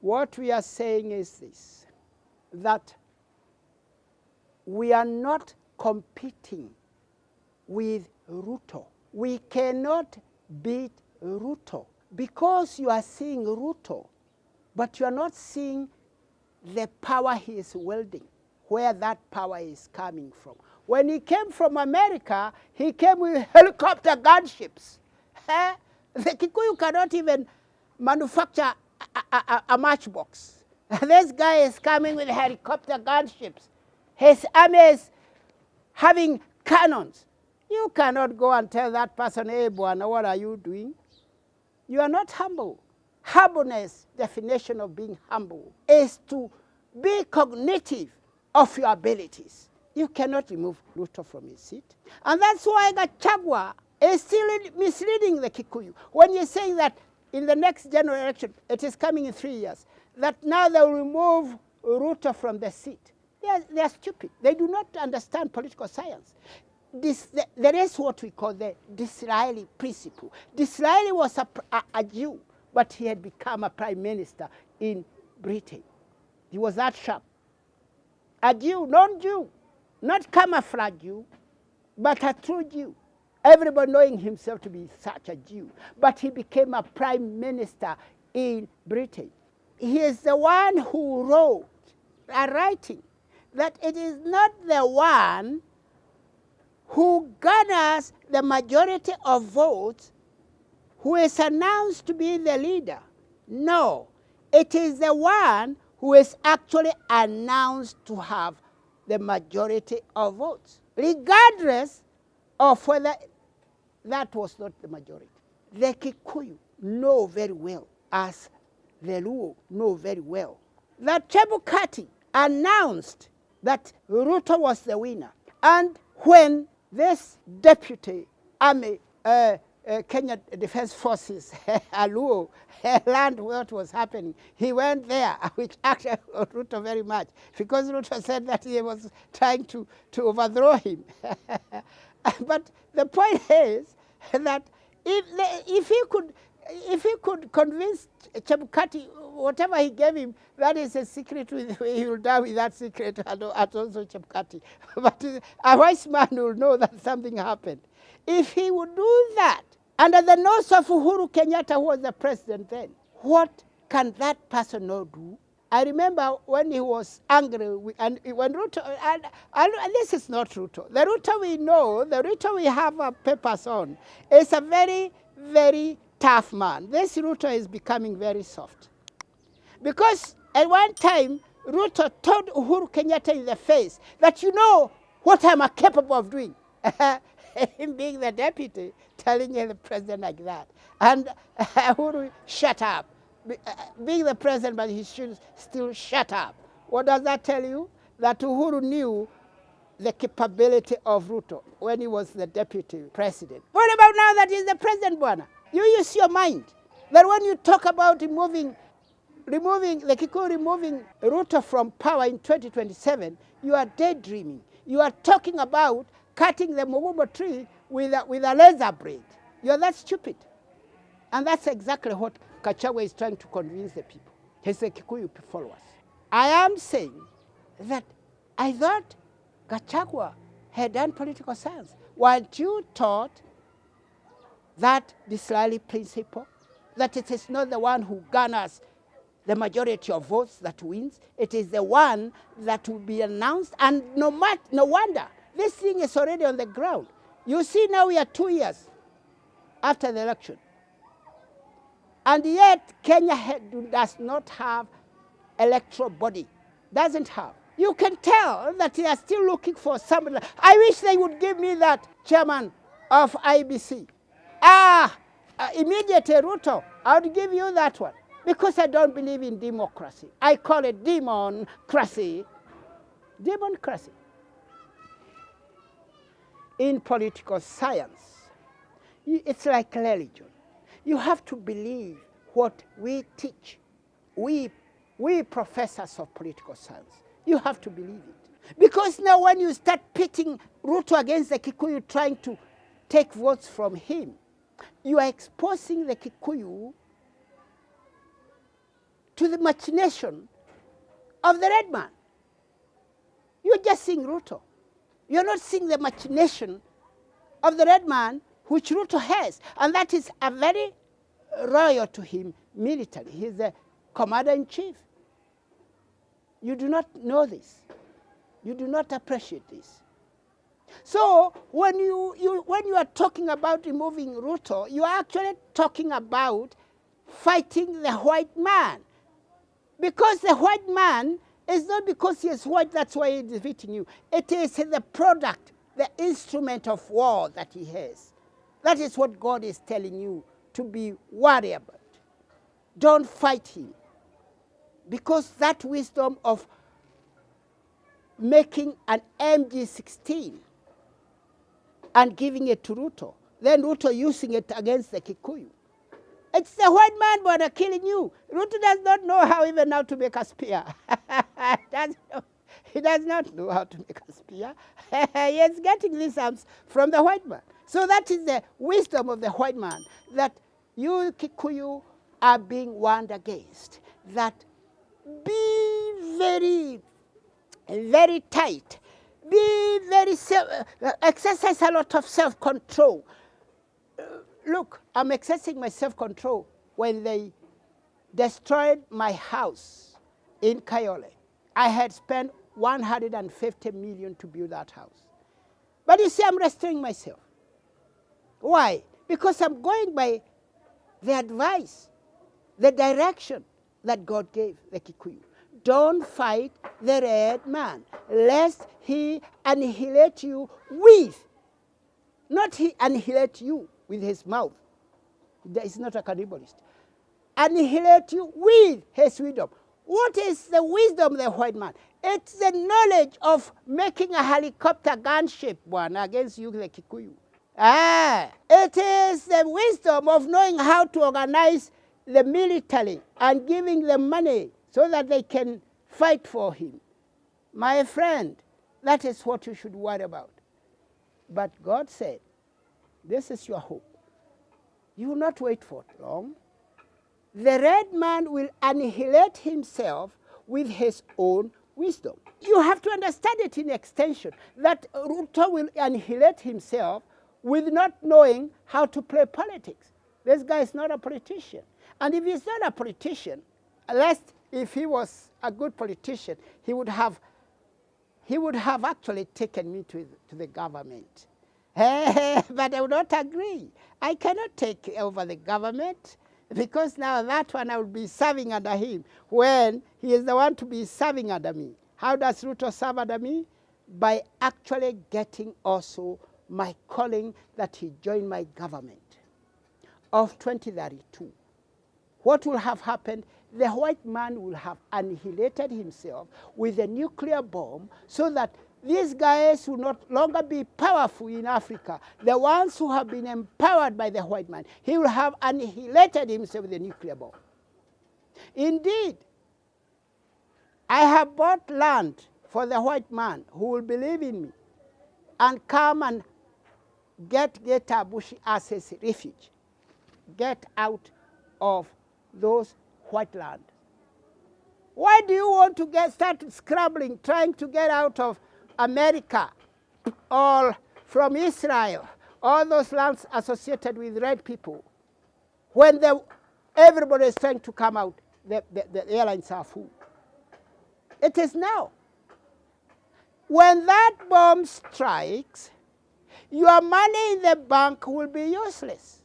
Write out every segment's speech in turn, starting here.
What we are saying is this, that we are not competing with Ruto. We cannot beat Ruto because you are seeing Ruto, but you are not seeing the power he is wielding, where that power is coming from. When he came from America, he came with helicopter gunships. The Kikuyu cannot even manufacture a matchbox. This guy is coming with helicopter gunships. His army is having cannons. You cannot go and tell that person, hey, Bwana, what are you doing? You are not humble. Humbleness, definition of being humble, is to be cognitive of your abilities. You cannot remove Ruto from his seat. And that's why Gachagua is still misleading the Kikuyu. When you're saying that in the next general election, it is coming in 3 years, that now they will remove Ruto from the seat. They are stupid. They do not understand political science. There is what we call the Disraeli principle. Disraeli was a Jew, but he had become a prime minister in Britain. He was that sharp. A Jew, non-Jew, not camouflage Jew, but a true Jew. Everybody knowing himself to be such a Jew. But he became a prime minister in Britain. He is the one who wrote a writing that it is not the one who garners the majority of votes who is announced to be the leader. No, it is the one who is actually announced to have the majority of votes, regardless of whether that was not the majority. The Kikuyu know very well, as the Luo know very well, that Chebukati announced that Ruto was the winner. And when this deputy army, Kenya Defense Forces, Luo, learned what was happening, he went there, which actually Ruto very much, because Ruto said that he was trying to overthrow him. But the point is that if he could convince Chebukati, whatever he gave him, that is a secret, he will die with that secret, and also Chebukati. But a wise man will know that something happened. If he would do that, under the nose of Uhuru Kenyatta, who was the president then, what can that person not do? I remember when he was angry, and when Ruto, and this is not Ruto. The Ruto we know, the Ruto we have papers on, is a very, very tough man. This Ruto is becoming very soft. Because at one time, Ruto told Uhuru Kenyatta in the face that you know what I'm capable of doing. Him being the deputy, telling the president like that. And Uhuru, shut up. Being the president, but he should still shut up. What does that tell you? That Uhuru knew the capability of Ruto when he was the deputy president. What about now that he's the president, Bwana? You use your mind. That when you talk about removing the Kikuyu removing Ruto from power in 2027, you are daydreaming. You are talking about cutting the Mugubo tree with a laser blade. You're that stupid. And that's exactly what Gachagua is trying to convince the people, his Kikuyu followers. I am saying that I thought Gachagua had done political science, while you taught that Disraeli principle, that it is not the one who garners the majority of votes that wins, it is the one that will be announced, and no wonder, this thing is already on the ground. You see now we are 2 years after the election. And yet Kenya does not have electoral body, doesn't have. You can tell that they are still looking for somebody. I wish they would give me that chairman of IBC. Immediately Ruto, I would give you that one. Because I don't believe in democracy. I call it demon-cracy. Demon-cracy. In political science, it's like religion. You have to believe what we teach. We professors of political science. You have to believe it. Because now when you start pitting Ruto against the Kikuyu trying to take votes from him, you are exposing the Kikuyu to the machination of the red man. You're just seeing Ruto. You're not seeing the machination of the red man which Ruto has. And that is a very royal to him military. He's the commander-in-chief. You do not know this. You do not appreciate this. So when you are talking about removing Ruto, you are actually talking about fighting the white man. Because the white man is not because he is white, that's why he is defeating you. It is the product, the instrument of war that he has. That is what God is telling you to be worried about. Don't fight him. Because that wisdom of making an MG16 and giving it to Ruto, then Ruto using it against the Kikuyu. It's the white man border killing you. Ruto does not know how to make a spear. He does not know how to make a spear. He is getting these arms from the white man. So that is the wisdom of the white man, that you Kikuyu are being warned against. That be very, very tight. Be very exercise a lot of self-control. Look, I'm exercising my self-control when they destroyed my house in Kayole. I had spent 150 million to build that house. But you see, I'm restraining myself. Why? Because I'm going by the advice, the direction that God gave the Kikuyu. Don't fight the red man, lest he annihilate you with, not he annihilate you with his mouth. He's not a cannibalist. Annihilate you with his wisdom. What is the wisdom of the white man? It's the knowledge of making a helicopter gunship one against you, the Kikuyu. It is the wisdom of knowing how to organize the military and giving them money so that they can fight for him. My friend, that is what you should worry about. But God said, this is your hope. You will not wait for long. The red man will annihilate himself with his own wisdom. You have to understand it in extension, that Ruto will annihilate himself with not knowing how to play politics. This guy is not a politician. And if he's not a politician, unless if he was a good politician, he would have actually taken me to the government. But I would not agree. I cannot take over the government, because now that one I will be serving under him when he is the one to be serving under me. How does Ruto serve under me? By actually getting also my calling that he joined my government of 2032. What will have happened? The white man will have annihilated himself with a nuclear bomb so that these guys will not longer be powerful in Africa. The ones who have been empowered by the white man, he will have annihilated himself with a nuclear bomb. Indeed, I have bought land for the white man who will believe in me and come and get Abushi as his refuge. Get out of those white land. Why do you want to start scrambling, trying to get out of America or from Israel, all those lands associated with red people, when everybody is trying to come out, the airlines are full? It is now. When that bomb strikes, your money in the bank will be useless.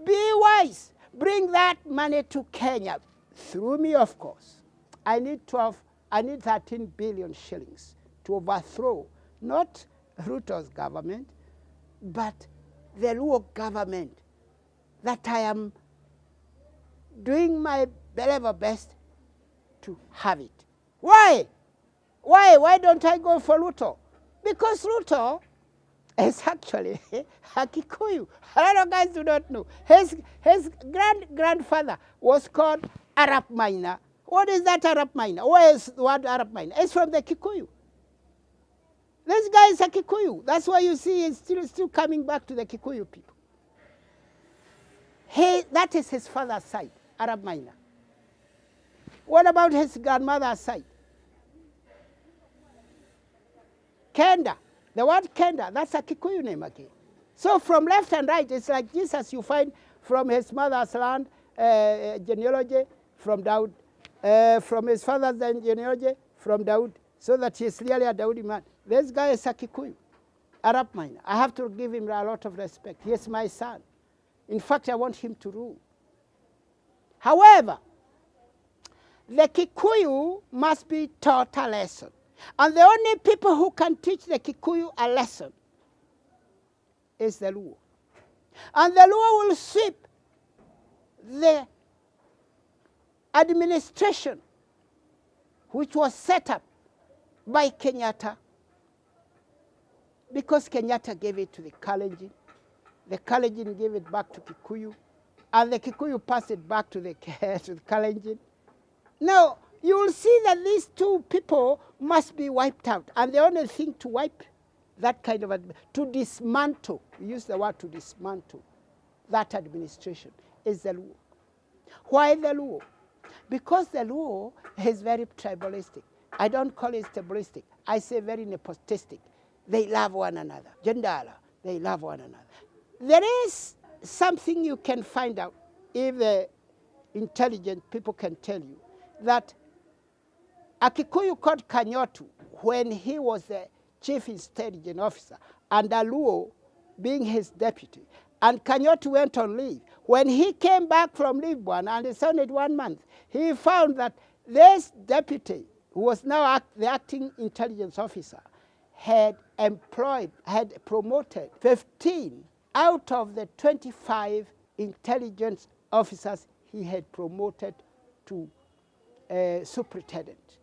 Be wise. Bring that money to Kenya, through me, of course. I need 13 billion shillings to overthrow not Ruto's government, but the Luo government, that I am doing my level best to have it. Why? Why don't I go for Ruto? Because Ruto is actually a Kikuyu. A lot of guys do not know. His grandfather was called Arab Miner. What is that Arab Miner? Where is the word Arab Miner? It's from the Kikuyu. This guy is a Kikuyu. That's why you see he's still coming back to the Kikuyu people. That is his father's side, Arab Miner. What about his grandmother's side? Kenda. The word Kenda, that's a Kikuyu name again. So from left and right, it's like Jesus you find from his mother's land genealogy, from Daud, from his father's genealogy, from Daud, so that he's really a Daudi man. This guy is a Kikuyu, Arab miner. I have to give him a lot of respect. He is my son. In fact, I want him to rule. However, the Kikuyu must be taught a lesson. And the only people who can teach the Kikuyu a lesson is the Luo. And the Luo will sweep the administration which was set up by Kenyatta, because Kenyatta gave it to the Kalenjin gave it back to Kikuyu, and the Kikuyu passed it back to the Kalenjin. Now, you will see that these two people must be wiped out. And the only thing to wipe that kind of, to dismantle, we use the word to dismantle that administration, is the Luo. Why the Luo? Because the Luo is very tribalistic. I don't call it tribalistic. I say very nepotistic. They love one another. Jandala, they love one another. There is something you can find out if the intelligent people can tell you, that a Kikuyu called Kanyotu, when he was the chief intelligence officer, and a Luo being his deputy, and Kanyotu went on leave. When he came back from leave and he served 1 month, he found that this deputy, who was now the acting intelligence officer, had promoted 15 out of the 25 intelligence officers he had promoted to superintendent.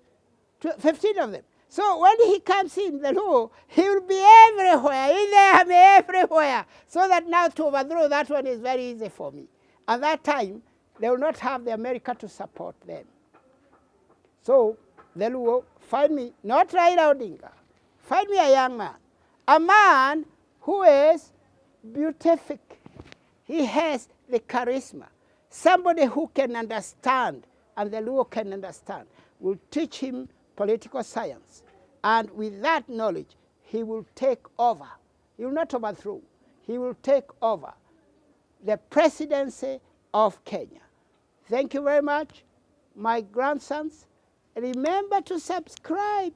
15 of them. So when he comes in the Luo, he will be everywhere, in there, everywhere. So that now to overthrow that one is very easy for me. At that time, they will not have the America to support them. So the Luo, find me, not Raila Odinga, find me a man who is beatific. He has the charisma. Somebody who can understand, and the Luo can understand, will teach him political science. And with that knowledge, he will take over. He will not overthrow. He will take over the presidency of Kenya. Thank you very much, my grandsons. Remember to subscribe.